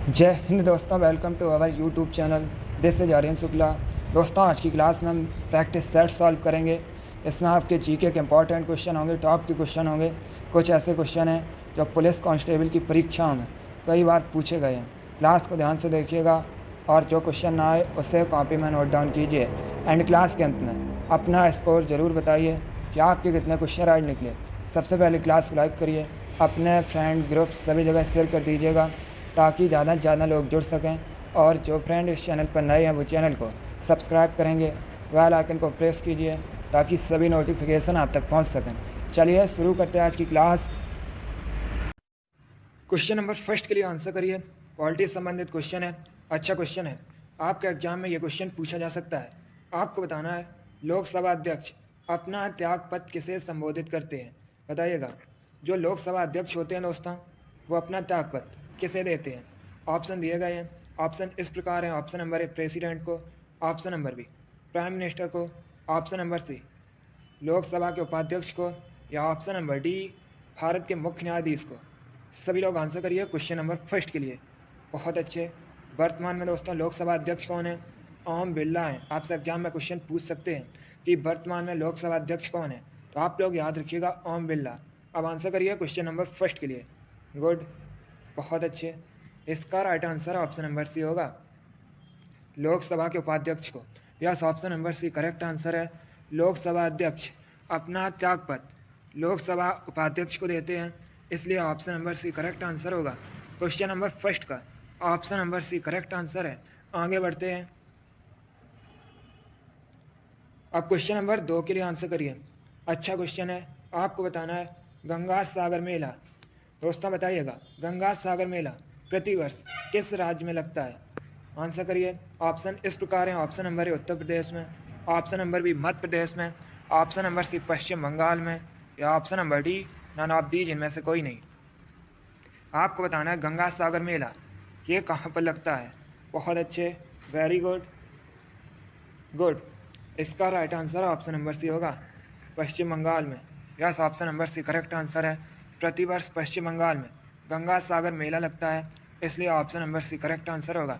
जय हिंद दोस्तों, welcome to our YouTube channel. This is Aryan Shukla. दोस्तों, आज की क्लास में हम प्रैक्टिस सेट सॉल्व करेंगे। इसमें आपके जीके के इंपॉर्टेंट क्वेश्चन होंगे, टॉप के क्वेश्चन होंगे। कुछ ऐसे क्वेश्चन हैं जो पुलिस कांस्टेबल की परीक्षाओं में कई बार पूछे गए हैं। क्लास को ध्यान से देखिएगा और जो क्वेश्चन ना आए उसे कॉपी में नोट डाउन कीजिए। एंड क्लास के अंत में अपना स्कोर ज़रूर बताइए कि आपके कितने क्वेश्चन राइट निकले। सबसे पहले क्लास को लाइक करिए, अपने फ्रेंड ग्रुप सभी जगह शेयर कर दीजिएगा ताकि ज़्यादा से ज़्यादा लोग जुड़ सकें। और जो फ्रेंड इस चैनल पर नए हैं वो चैनल को सब्सक्राइब करेंगे, बेल आइकन को प्रेस कीजिए ताकि सभी नोटिफिकेशन आप तक पहुंच सकें। चलिए शुरू करते हैं आज की क्लास। क्वेश्चन नंबर फर्स्ट के लिए आंसर करिए। पॉलिटिक्स संबंधित क्वेश्चन है, अच्छा क्वेश्चन है। आपके एग्जाम में ये क्वेश्चन पूछा जा सकता है। आपको बताना है लोकसभा अध्यक्ष अपना त्यागपत्र किसे संबोधित करते हैं, बताइएगा। जो लोकसभा अध्यक्ष होते हैं दोस्तों, वो अपना त्यागपत्र किसे देते हैं। ऑप्शन दिए गए हैं। ऑप्शन इस प्रकार हैं। ऑप्शन नंबर ए प्रेसिडेंट को, option number B prime minister को, ऑप्शन नंबर सी लोकसभा के उपाध्यक्ष को, या ऑप्शन नंबर डी भारत के मुख्य न्यायाधीश को। सभी लोग आंसर करिए क्वेश्चन नंबर फर्स्ट के लिए। बहुत अच्छे। वर्तमान में दोस्तों लोकसभा अध्यक्ष कौन है? ओम बिरला हैं। आपसे एग्जाम में क्वेश्चन पूछ सकते हैं कि वर्तमान में लोकसभा अध्यक्ष कौन है, तो आप लोग याद रखिएगा ओम बिरला। अब आंसर करिए क्वेश्चन नंबर फर्स्ट के लिए। गुड, बहुत अच्छे। इसका right answer option number C होगा, लोकसभा के उपाध्यक्ष को। Yes, option number C correct answer है। लोकसभा अध्यक्ष अपना त्यागपत्र लोकसभा उपाध्यक्ष को देते हैं, इसलिए option number C correct answer होगा। क्वेश्चन नंबर फर्स्ट का option number C correct answer है। आगे बढ़ते हैं। अब क्वेश्चन नंबर 2 के लिए आंसर करिए। अच्छा क्वेश्चन है। आपको बताना है गंगा सागर मेला। दोस्तों बताइएगा, गंगा सागर मेला प्रतिवर्ष किस राज्य में लगता है? आंसर करिए। ऑप्शन इस प्रकार हैं। ऑप्शन नंबर ए उत्तर प्रदेश में, option number B Madhya Pradesh में, option number C Paschim Bengal में, या option number D none of these, इनमें से कोई नहीं। आपको बताना है गंगा सागर मेला ये कहाँ पर लगता है। बहुत अच्छे, वेरी गुड, गुड। इसका right answer option number C होगा, पश्चिम बंगाल में। Yes, option number C correct answer है। प्रतिवर्ष पश्चिम बंगाल में गंगा सागर मेला लगता है, इसलिए option number C correct answer होगा।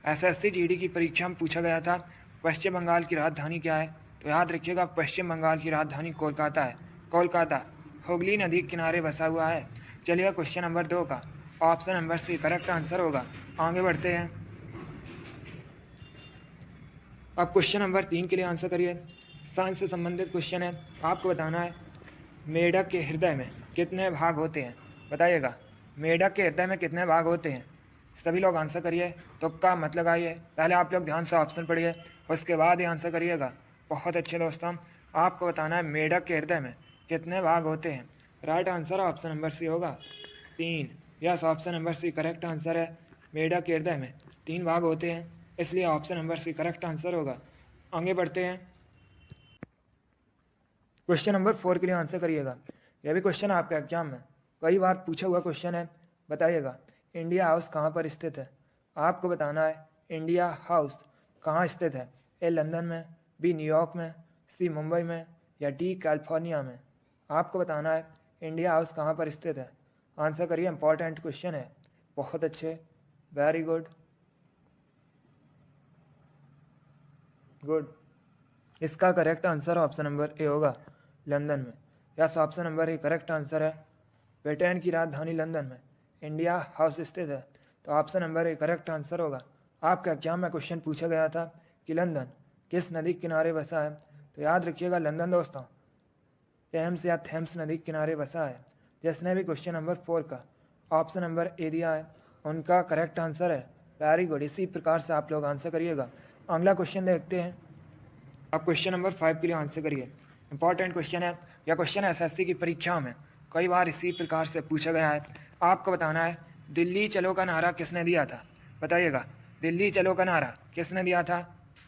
एसएससी जीडी की परीक्षा में पूछा गया था पश्चिम बंगाल की राजधानी क्या है, तो याद रखिएगा पश्चिम बंगाल की राजधानी कोलकाता है। कोलकाता हुगली नदी के किनारे बसा हुआ है। चलिए क्वेश्चन नंबर 2 का option number C correct answer होगा। आगे बढ़ते हैं। अब क्वेश्चन नंबर 3 के लिए आंसर करिए। साइंस से संबंधित क्वेश्चन है। आपको बताना है मेढक के हृदय में कितने भाग होते हैं, बताइएगा। मेढक के हृदय में कितने भाग होते हैं? सभी लोग आंसर करिए, तुक्का मत लगाइए। पहले आप लोग ध्यान से ऑप्शन पढ़िए, उसके बाद ही आंसर करिएगा। बहुत अच्छे दोस्तों, आपको बताना है मेढक के हृदय में कितने भाग होते हैं। Right answer option number C होगा, 3। Yes, option number C correct answer है। मेढक के हृदय में 3 भाग होते हैं, इसलिए option number C correct answer होगा। आगे बढ़ते हैं। क्वेश्चन नंबर 4 के लिए आंसर करिएगा। यह भी क्वेश्चन आपके एग्जाम में कई बार पूछा हुआ क्वेश्चन है। बताइएगा इंडिया हाउस कहाँ पर स्थित है। आपको बताना है इंडिया हाउस कहाँ स्थित है। ए लंदन में, बी न्यूयॉर्क में, सी मुंबई में, या डी कैलिफोर्निया में। आपको बताना है इंडिया हाउस कहाँ पर स्थित है। आंसर करिए, इंपॉर्टेंट क्वेश्चन है। बहुत अच्छे, वेरी गुड, गुड। इसका correct answer option number A होगा, लंदन में। Yes, option number A correct answer है। ब्रिटेन की राजधानी लंदन में इंडिया हाउस स्थित है, तो option number A correct answer होगा। आपके एग्जाम में क्वेश्चन पूछा गया था कि लंदन किस नदी के किनारे बसा है, तो याद रखिएगा लंदन दोस्तों टेम्स या थेम्स नदी के किनारे बसा है। जिसने भी क्वेश्चन नंबर 4 का ऑप्शन नंबर ए दिया है उनका करेक्ट आंसर है। वेरी गुड, इसी प्रकार से आप लोग आंसर करिएगा। अगला क्वेश्चन देखते हैं। अब क्वेश्चन नंबर 5 के लिए आंसर करिए। इंपॉर्टेंट क्वेश्चन है। यह क्वेश्चन एसएससी की परीक्षा में कई बार इसी प्रकार से पूछा गया है। आपको बताना है दिल्ली चलो का नारा किसने दिया था, बताइएगा। दिल्ली चलो का नारा किसने दिया था?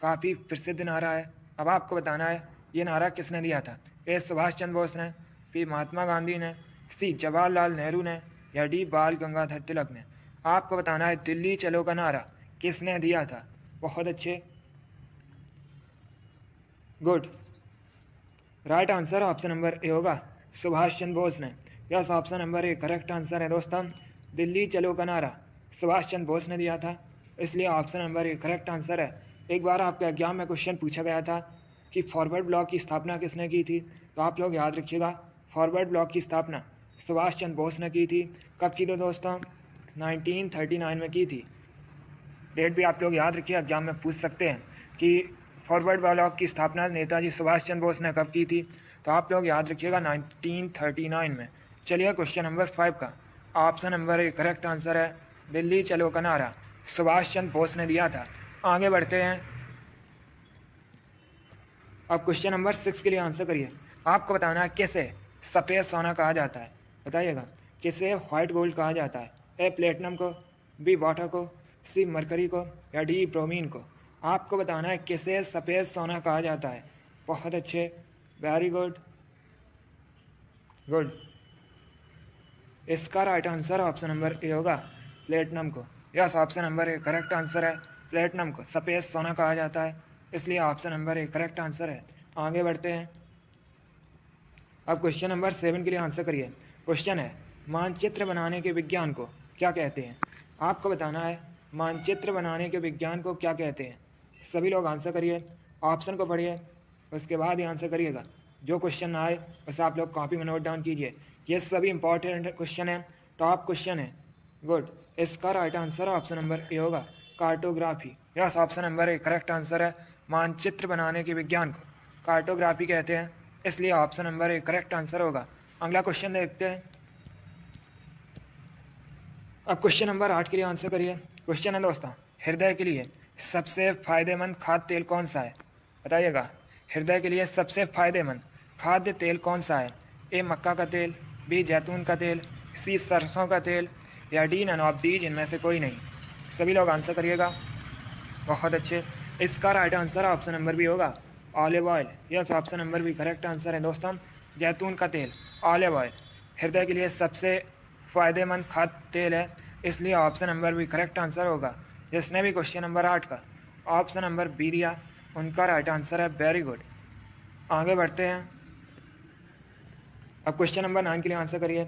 काफ़ी प्रसिद्ध नारा है। अब आपको बताना है ये नारा किसने दिया था। ए सुभाष चंद्र बोस ने, बी महात्मा गांधी ने, सी जवाहरलाल नेहरू ने, या डी बाल गंगाधर तिलक ने। आपको बताना है दिल्ली चलो का नारा किसने दिया था। बहुत अच्छे, good. Right answer option number A होगा, सुभाष चंद्र बोस ने। Yes, option number A correct answer है दोस्तों। दिल्ली चलो का नारा सुभाष चंद्र बोस ने दिया था, इसलिए option number A correct answer है। एक बार आपके एग्जाम में क्वेश्चन पूछा गया था कि फॉरवर्ड ब्लॉक की स्थापना किसने की थी, तो आप लोग याद रखिएगा फॉरवर्ड ब्लॉक की स्थापना सुभाष चंद्र बोस ने की थी। कब की थी दोस्तों? 1939 में की थी। डेट भी आप लोग याद रखिए, एग्जाम में पूछ सकते हैं कि फॉरवर्ड ब्लॉक की स्थापना नेताजी सुभाष चंद्र बोस ने कब की थी, तो आप लोग याद रखिएगा 1939 में। चलिए क्वेश्चन नंबर 5 का option number A correct answer है दिल्ली चलो का नारा सुभाष चंद्र बोस ने दिया था। आगे बढ़ते हैं, अब क्वेश्चन नंबर 6 के लिए आंसर करिए। आपको बताना है किसे सफ़ेद सोना कहा जाता है, बताइएगा। किसे वाइट गोल्ड कहा जाता है? ए प्लेटिनम को, बी वाटर को, सी मरकरी को या डी ब्रोमीन को? आपको बताना है किसे सफ़ेद सोना कहा जाता है। बहुत अच्छे, वेरी गुड गुड। इसका right answer option number A होगा प्लेटिनम को। Yes, option number A correct answer है। प्लेटिनम को सफ़ेद सोना कहा जाता है, इसलिए option number A correct answer है। आगे बढ़ते हैं, अब क्वेश्चन नंबर 7 के लिए आंसर करिए। क्वेश्चन है मानचित्र बनाने के विज्ञान को क्या कहते हैं? आपको बताना है मानचित्र बनाने के विज्ञान को क्या कहते हैं। सभी लोग आंसर करिए, ऑप्शन को पढ़िए, उसके बाद ही आंसर करिएगा। जो क्वेश्चन ना आए उसे आप लोग कॉपी में नोट डाउन कीजिए। ये सभी इंपॉर्टेंट क्वेश्चन है, टॉप क्वेश्चन है। गुड, इसका right answer option number A होगा cartography. Yes, option number A correct answer है। मानचित्र बनाने के विज्ञान को कार्टोग्राफी कहते हैं, इसलिए option number A correct answer होगा। अगला क्वेश्चन देखते हैं, अब क्वेश्चन नंबर 8 के लिए आंसर करिए। क्वेश्चन है दोस्तों हृदय के लिए सबसे फायदेमंद खाद्य तेल कौन सा है, बताइएगा। हृदय के लिए सबसे फायदेमंद खाद्य तेल कौन सा है? ए मक्का का तेल, बी जैतून का तेल, सी सरसों का तेल या डी नन ऑफ दीज इनमें से कोई नहीं। सभी लोग आंसर करिएगा। बहुत अच्छे, इसका right answer option number B होगा olive oil. Yes, option number B correct answer है दोस्तों, जैतून का तेल, ऑलिव ऑयल हृदय के लिए सबसे फ़ायदेमंद खाद्य तेल है, इसलिए option number B correct answer होगा। जिसने भी क्वेश्चन नंबर 8 का ऑप्शन नंबर बी दिया उनका राइट आंसर है। वेरी गुड, आगे बढ़ते हैं, अब क्वेश्चन नंबर 9 के लिए आंसर करिए।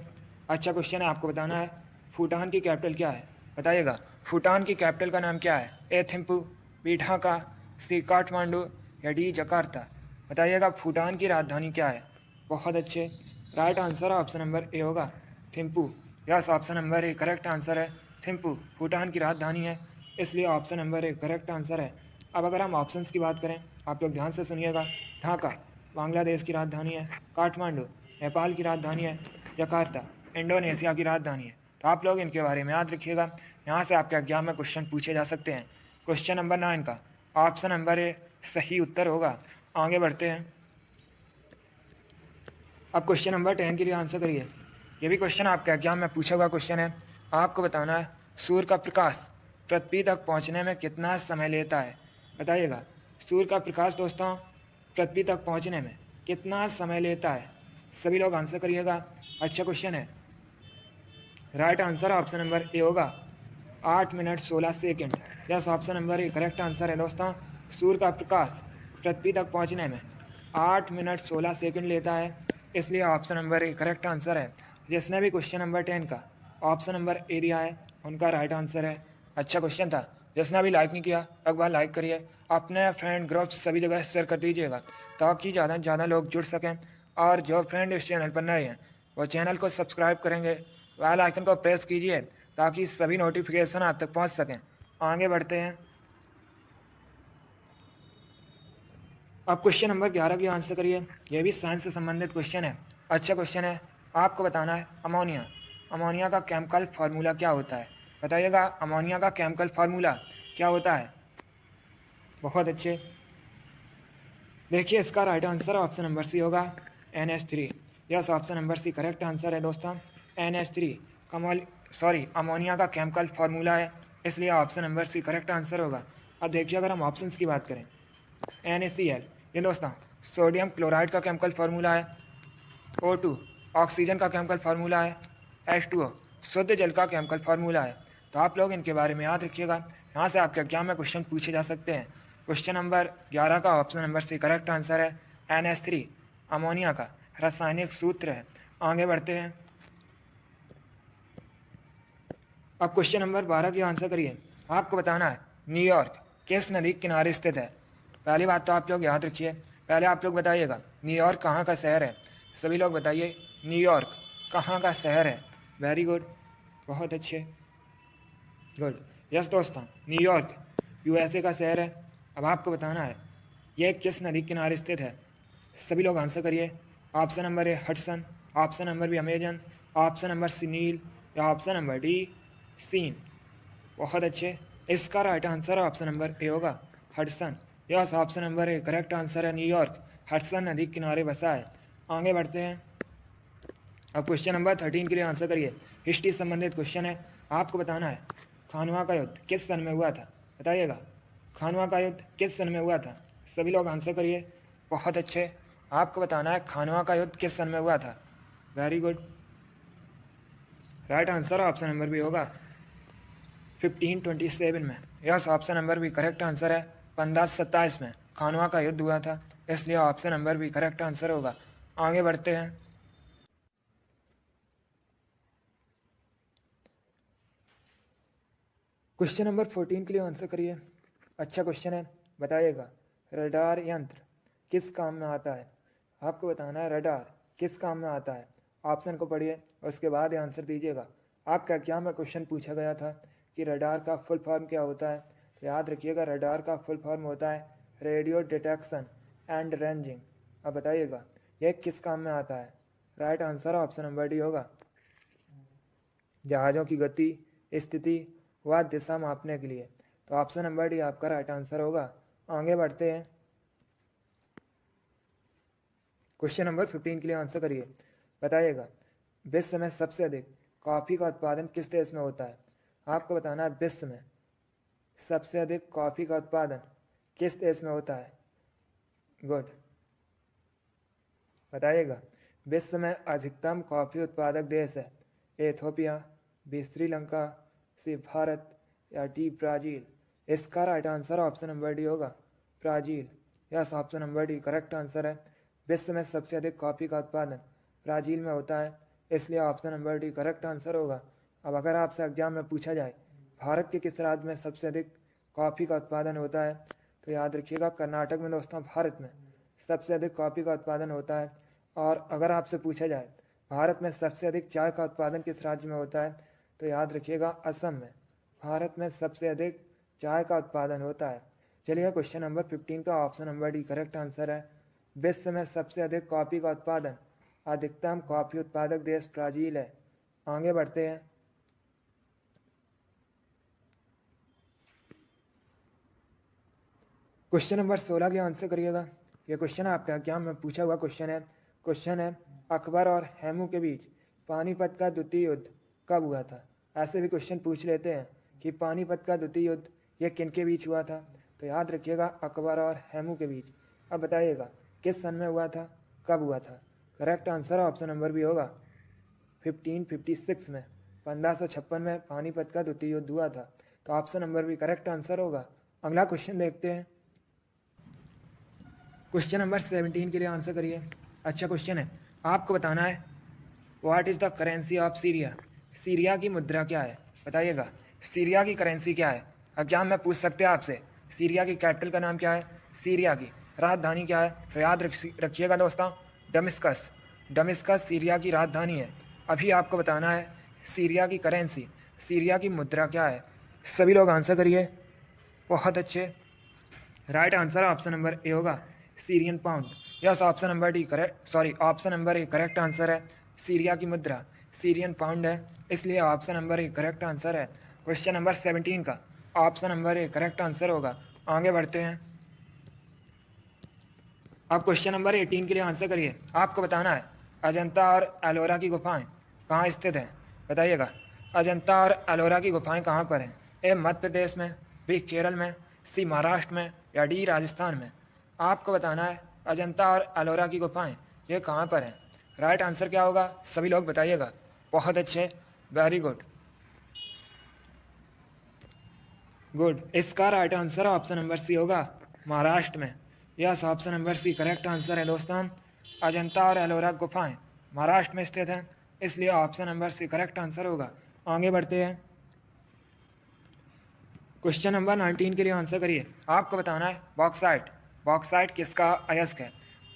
अच्छा क्वेश्चन है, आपको बताना है भूटान की कैपिटल क्या है, बताइएगा। भूटान की कैपिटल का नाम क्या है? ए थिम्पू, बी ढाका, सी काठमांडू या डी जकार्ता? बताइएगा भूटान की राजधानी क्या है। बहुत अच्छे, right answer option number A होगा Thimphu. Yes, option number A correct answer है। थिम्पू भूटान की राजधानी है, इसलिए option number A correct answer है। अब अगर हम ऑप्शंस की बात करें, आप लोग ध्यान से सुनिएगा। ढाका बांग्लादेश की राजधानी है, काठमांडू नेपाल की राजधानी है, जकार्ता इंडोनेशिया की राजधानी है। तो आप लोग इनके बारे में याद रखिएगा, यहाँ से आपके एग्जाम में क्वेश्चन पूछे जा सकते हैं। क्वेश्चन नंबर 9 का ऑप्शन नंबर ए सही उत्तर होगा। आगे बढ़ते हैं, अब क्वेश्चन नंबर 10 के लिए आंसर करिए। ये भी क्वेश्चन आपके एग्जाम में पूछा हुआ क्वेश्चन है। आपको बताना है सूर्य का प्रकाश पृथ्वी तक पहुंचने में कितना समय लेता है, बताइएगा। सूर्य का प्रकाश दोस्तों पृथ्वी तक पहुंचने में कितना समय लेता है, सभी लोग आंसर करिएगा। अच्छा क्वेश्चन है, right answer option number A होगा 8 minute 16 second. Yes, option number A correct answer है दोस्तों। सूर्य का प्रकाश पृथ्वी तक पहुंचने में 8 मिनट 16 सेकेंड लेता है, इसलिए option number A correct answer है। जिसने भी क्वेश्चन नंबर 10 का ऑप्शन नंबर ए दिया है उनका राइट आंसर है। अच्छा क्वेश्चन था, जिसने अभी लाइक नहीं किया एक बार लाइक करिए, अपने फ्रेंड ग्रुप सभी जगह शेयर कर दीजिएगा ताकि ज़्यादा से ज़्यादा लोग जुड़ सकें। और जो फ्रेंड इस चैनल पर नए हैं वो चैनल को सब्सक्राइब करेंगे, बेल आइकन को प्रेस कीजिए ताकि सभी नोटिफिकेशन आप तक पहुंच सकें। आगे बढ़ते हैं, अब क्वेश्चन नंबर 11 के लिए आंसर करिए। यह भी साइंस से संबंधित क्वेश्चन है। अच्छा क्वेश्चन है, आपको बताना है अमोनिया, अमोनिया का केमिकल फार्मूला क्या होता है, बताइएगा। अमोनिया का केमिकल फार्मूला क्या होता है। बहुत अच्छे, देखिए इसका right answer option number C होगा NH3। Yes, option number C correct answer है दोस्तों, NH3 अमोनिया का केमिकल फार्मूला है, इसलिए option number C correct answer होगा। अब देखिए अगर हम ऑप्शंस की बात करें, NaCl ये दोस्तों सोडियम क्लोराइड का केमिकल फार्मूला है, O2 ऑक्सीजन का केमिकल फार्मूला है, H2O शुद्ध जल का केमिकल फार्मूला है। तो आप लोग इनके बारे में याद रखिएगा, यहाँ से आपके एग्जाम में क्वेश्चन पूछे जा सकते हैं। क्वेश्चन नंबर 11 का option number C correct answer है, NH3 अमोनिया का रासायनिक सूत्र है। आगे बढ़ते हैं, अब क्वेश्चन नंबर 12 की आंसर करिए। आपको बताना है न्यूयॉर्क किस नदी के किनारे स्थित है। पहली बात तो आप लोग याद रखिए, पहले आप लोग बताइएगा न्यूयॉर्क कहाँ का शहर है। सभी लोग बताइए न्यूयॉर्क कहाँ का शहर है। वेरी गुड, बहुत अच्छे, गुड। यस दोस्तों, न्यूयॉर्क यूएसए का शहर है। अब आपको बताना है यह किस नदी के किनारे स्थित है। सभी लोग आंसर करिए। Option number A Hudson, option number B Amazon, option number C Nile या ऑप्शन नंबर डी सीन। बहुत अच्छे, इसका right answer option number A होगा Hudson. Yes, option number A correct answer है। न्यूयॉर्क हडसन नदी के किनारे बसा है। आगे बढ़ते हैं। अब क्वेश्चन नंबर 13 के लिए आंसर करिए। हिस्ट्री संबंधित क्वेश्चन है। आपको बताना है खानवा का युद्ध किस सन में हुआ था। बताइएगा खानवा का युद्ध किस सन में हुआ था। सभी लोग आंसर करिए। बहुत अच्छे, आपको बताना है खानवा का युद्ध किस सन में हुआ था। Very good, right answer option number B होगा 1527 में। Yes, option number B correct answer है। 1527 में खानवा का युद्ध हुआ था, इसलिए option number B correct answer होगा। आगे बढ़ते हैं। क्वेश्चन नंबर 14 के लिए आंसर करिए। अच्छा क्वेश्चन है, बताइएगा रडार यंत्र किस काम में आता है। आपको बताना है रडार किस काम में आता है। ऑप्शन को पढ़िए और उसके बाद आंसर दीजिएगा। आपका एग्जाम में क्वेश्चन पूछा गया था कि रडार का फुल फॉर्म क्या होता है, तो याद रखिएगा रडार का फुल फॉर्म होता है रेडियो डिटेक्शन एंड रेंजिंग। अब बताइएगा यह किस काम में आता है। Right answer option number D होगा जहाज़ों की गति, स्थिति व दिशा मापने के लिए। तो ऑप्शन नंबर डी आपका राइट आंसर होगा। आगे बढ़ते हैं। क्वेश्चन नंबर 15 के लिए आंसर करिए। बताइएगा विश्व में सबसे अधिक कॉफ़ी का उत्पादन किस देश में होता है। आपको बताना है विश्व में सबसे अधिक कॉफ़ी का उत्पादन किस देश में होता है। गुड, बताइएगा विश्व में अधिकतम कॉफ़ी उत्पादक देश है Ethiopia, B Sri Lanka, C Bharat या डी ब्राज़ील। इसका right answer option number D होगा Brazil. Yes, option number D correct answer है। विश्व में सबसे अधिक कॉफ़ी का उत्पादन ब्राज़ील में होता है, इसलिए option number D correct answer होगा। अब अगर आपसे एग्जाम में पूछा जाए भारत के किस राज्य में सबसे अधिक कॉफ़ी का उत्पादन होता है, तो याद रखिएगा कर्नाटक में दोस्तों भारत में सबसे अधिक कॉफ़ी का उत्पादन होता है। और अगर आपसे पूछा जाए भारत में सबसे अधिक चाय का उत्पादन किस राज्य में होता है, तो याद रखिएगा असम में भारत में सबसे अधिक चाय का उत्पादन होता है। चलिए क्वेश्चन नंबर 15 का option number D correct answer है। विश्व में सबसे अधिक कॉफ़ी का उत्पादन अधिकतम कॉफ़ी उत्पादक देश ब्राज़ील है। आगे बढ़ते हैं। क्वेश्चन नंबर 16 के आंसर करिएगा। ये क्वेश्चन आपका एग्जाम में पूछा हुआ क्वेश्चन है अकबर और हेमू के बीच पानीपत का द्वितीय युद्ध कब हुआ था। ऐसे भी क्वेश्चन पूछ लेते हैं कि पानीपत का द्वितीय युद्ध यह किन के बीच हुआ था, तो याद रखिएगा अकबर और हेमू के बीच। अब बताइएगा किस सन में हुआ था, कब हुआ था। करेक्ट आंसर ऑप्शन नंबर भी होगा 1556 में। 1556 में पानीपत का द्वितीय युद्ध हुआ था, तो ऑप्शन नंबर भी करेक्ट आंसर होगा। अगला क्वेश्चन देखते हैं। क्वेश्चन नंबर 17 के लिए आंसर करिए। अच्छा क्वेश्चन है, आपको बताना है what is the currency of Syria. Syria की मुद्रा क्या है। बताइएगा सीरिया की करेंसी क्या है। एग्जाम में पूछ सकते हैं आपसे सीरिया की कैपिटल का नाम क्या है, सीरिया की राजधानी क्या है। तो याद रखिएगा दोस्तों दमिश्कस। दमिश्कस सीरिया की राजधानी है। अभी आपको बताना है सीरिया की करेंसी, सीरिया की मुद्रा क्या है। सभी लोग आंसर करिए। बहुत अच्छे, right answer option number A होगा Syrian pound. Yes, option number D option number A correct answer है। सीरिया की मुद्रा सीरियन पाउंड है, इसलिए option number A correct answer है। क्वेश्चन नंबर 17 का option number A correct answer होगा। आगे बढ़ते हैं। अब क्वेश्चन नंबर 18 के लिए आंसर करिए। आपको बताना है अजंता और एलोरा की गुफाएं कहाँ स्थित हैं। बताइएगा अजंता और एलोरा की गुफाएं कहाँ पर हैं। ए मध्य प्रदेश में, बी केरल में, सी महाराष्ट्र में या डी राजस्थान में। आपको बताना है अजंता और एलोरा की गुफाएं ये कहाँ पर हैं। राइट आंसर क्या होगा, सभी लोग बताइएगा। बहुत अच्छे, वेरी गुड, गुड। इसका right answer option number C होगा महाराष्ट्र में। Yes, option number C correct answer है दोस्तों। अजंता और एलोरा गुफाएं महाराष्ट्र में स्थित हैं, इसलिए option number C correct answer होगा। आगे बढ़ते हैं। क्वेश्चन नंबर 19 के लिए आंसर करिए। आपको बताना है बॉक्साइट किसका अयस्क है?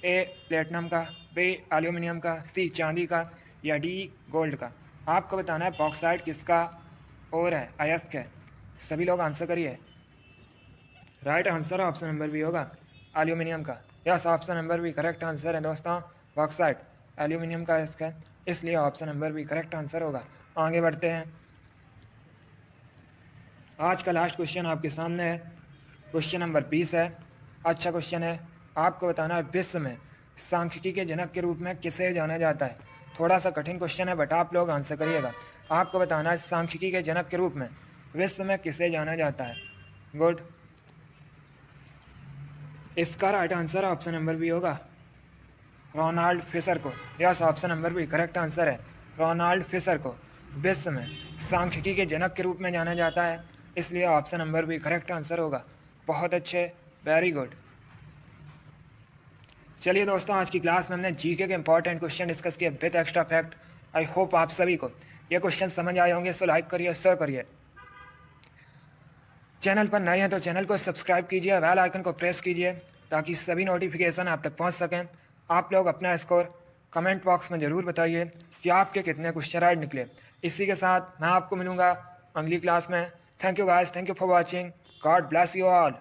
ए प्लेटिनम का, बी एल्यूमिनियम का, सी चांदी का या डी गोल्ड का। आपको बताना है बॉक्साइट किसका और है अयस्क है। सभी लोग आंसर करिए। Right answer option number B होगा एल्यूमिनियम का। Yes, option number B correct answer है दोस्तों। बॉक्साइट एल्यूमिनियम का अयस्क है, इसलिए option number B correct answer होगा। आगे बढ़ते हैं। आज का लास्ट क्वेश्चन आपके सामने है, क्वेश्चन नंबर 20 है। अच्छा क्वेश्चन है। आपको बताना है विश्व में सांख्यिकी के जनक के रूप में किसे जाना जाता है? थोड़ा सा कठिन क्वेश्चन है बट आप लोग आंसर करिएगा। आपको बताना है सांख्यिकी के जनक के रूप में विश्व में किसे जाना जाता है? गुड, इसका right answer option number B होगा रोनाल्ड फिशर को। Yes, option number B correct answer है। रोनाल्ड फिशर को विश्व में सांख्यिकी के जनक के रूप में जाना जाता है, इसलिए option number B correct answer होगा। बहुत अच्छे, वेरी गुड। चलिए दोस्तों, आज की क्लास में हमने जीके के इंपॉर्टेंट क्वेश्चन डिस्कस किए with extra fact. I hope आप सभी को ये क्वेश्चन समझ आए होंगे, सो लाइक करिए, शेयर करिए। चैनल पर नए हैं तो चैनल को सब्सक्राइब कीजिए, बेल आइकन को प्रेस कीजिए ताकि सभी नोटिफिकेशन आप तक पहुंच सकें। आप लोग अपना स्कोर कमेंट बॉक्स में ज़रूर बताइए कि आपके कितने क्वेश्चन राइट निकले। इसी के साथ मैं आपको मिलूंगा अगली क्लास में। Thank you guys, thank you for watching. God bless you all.